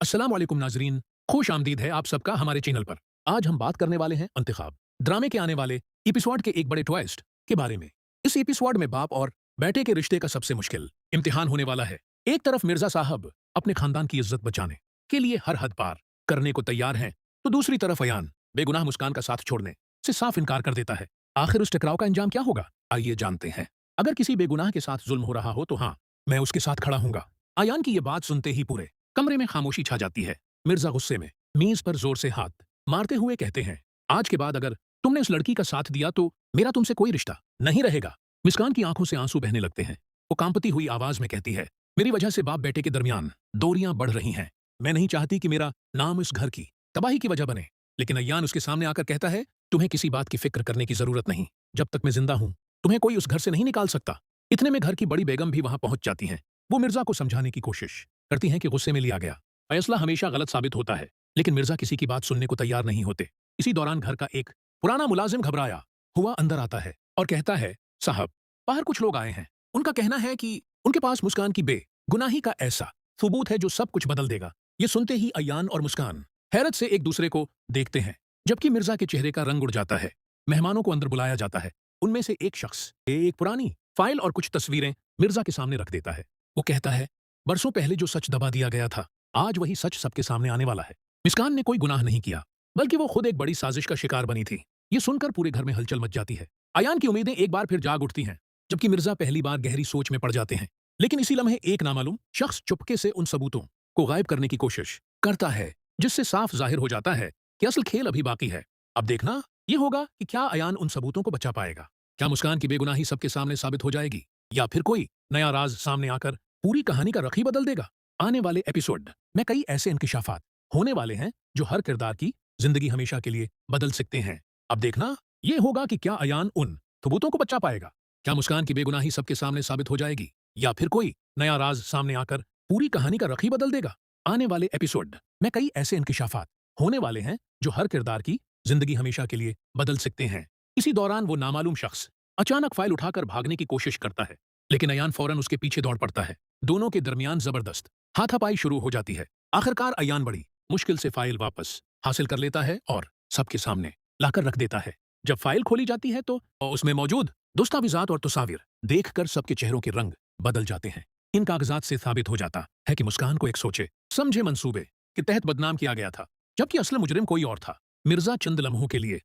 अस्सलाम वालेकुम नाजरीन, खुश आमदीद है आप सबका हमारे चैनल पर। आज हम बात करने वाले हैं इंतखाब ड्रामे के आने वाले एपिसोड के एक बड़े ट्विस्ट के बारे में। इस एपिसोड में बाप और बेटे के रिश्ते का सबसे मुश्किल इम्तिहान होने वाला है। एक तरफ मिर्जा साहब अपने खानदान की इज्जत बचाने के लिए हर हद पार करने को तैयार हैं, तो दूसरी तरफ अयान बेगुनाह मुस्कान का साथ छोड़ने से साफ इनकार कर देता है। आखिर उस टकराव का अंजाम क्या होगा, आइए जानते हैं। अगर किसी बेगुनाह के साथ जुल्म हो रहा हो तो हाँ, मैं उसके साथ खड़ा हूंगा। अयान की ये बात सुनते ही पूरे कमरे में खामोशी छा जाती है। मिर्जा गुस्से में मीज पर जोर से हाथ मारते हुए कहते हैं, आज के बाद अगर तुमने उस लड़की का साथ दिया तो मेरा तुमसे कोई रिश्ता नहीं रहेगा। मुस्कान की आंखों से आंसू बहने लगते हैं। वो कांपती हुई आवाज में कहती है, मेरी वजह से बाप बेटे के दरमियान दूरियां बढ़ रही हैं। मैं नहीं चाहती कि मेरा नाम इस घर की तबाही की वजह बने। लेकिन अयान उसके सामने आकर कहता है, तुम्हें किसी बात की फिक्र करने की जरूरत नहीं। जब तक मैं जिंदा हूं तुम्हें कोई उस घर से नहीं निकाल सकता। इतने में घर की बड़ी बेगम भी वहां पहुंच जाती हैं। वो मिर्जा को समझाने की कोशिश करती हैं कि गुस्से में लिया गया फैसला हमेशा गलत साबित होता है, लेकिन मिर्जा किसी की बात सुनने को तैयार नहीं होते। इसी दौरान घर का एक पुराना मुलाजिम घबराया हुआ अंदर आता है और कहता है, साहब बाहर कुछ लोग आए हैं। उनका कहना है कि उनके पास मुस्कान की बेगुनाही का ऐसा सबूत है जो सब कुछ बदल देगा। ये सुनते ही अयान और मुस्कान हैरत से एक दूसरे को देखते हैं, जबकि मिर्जा के चेहरे का रंग उड़ जाता है। मेहमानों को अंदर बुलाया जाता है। उनमें से एक शख्स एक पुरानी फाइल और कुछ तस्वीरें मिर्जा के सामने रख देता है। वो कहता है, बरसों पहले जो सच दबा दिया गया था, आज वही सच सबके सामने आने वाला है। मुस्कान ने कोई गुनाह नहीं किया, बल्कि वो खुद एक बड़ी साजिश का शिकार बनी थी। ये सुनकर पूरे घर में हलचल मच जाती है। अयान की उम्मीदें एक बार फिर जाग उठती हैं, जबकि मिर्जा पहली बार गहरी सोच में पड़ जाते हैं। लेकिन इसी लम्हे एक नामालूम शख्स चुपके से उन सबूतों को गायब करने की कोशिश करता है, जिससे साफ जाहिर हो जाता है कि असल खेल अभी बाकी है। अब देखना ये होगा कि क्या अयान उन सबूतों को बचा पाएगा। क्या मुस्कान की बेगुनाही सबके सामने साबित हो जाएगी, या फिर कोई नया राज सामने आकर पूरी कहानी का रख ही बदल देगा। आने वाले एपिसोड में कई ऐसे इंकिशाफात होने वाले हैं जो हर किरदार की जिंदगी हमेशा के लिए बदल सकते हैं। अब देखना यह होगा कि क्या अयान उन सबूतों को बचा पाएगा, क्या मुस्कान की बेगुनाही सबके सामने साबित हो जाएगी, या फिर कोई नया राज सामने आकर पूरी कहानी का रख ही बदल देगा। आने वाले एपिसोड में कई ऐसे इंकिशाफात होने वाले हैं जो हर किरदार की जिंदगी हमेशा के लिए बदल सकते हैं। इसी दौरान वो नामालूम शख्स अचानक फाइल उठाकर भागने की कोशिश करता है, लेकिन अयान फौरन उसके पीछे दौड़ पड़ता है। दोनों के दरमियान जबरदस्त हाथापाई शुरू हो जाती है। आखिरकार अयान बड़ी मुश्किल से फाइल वापस हासिल कर लेता है और सबके सामने लाकर रख देता है। जब फाइल खोली जाती है तो उसमें मौजूद दस्तावेजात और तस्वीर देखकर सबके चेहरों के रंग बदल जाते हैं। इन कागजात से साबित हो जाता है कि मुस्कान को एक सोचे समझे मंसूबे के तहत बदनाम किया गया था, जबकि असल मुजरिम कोई और था। मिर्जा चंद लम्हों के लिए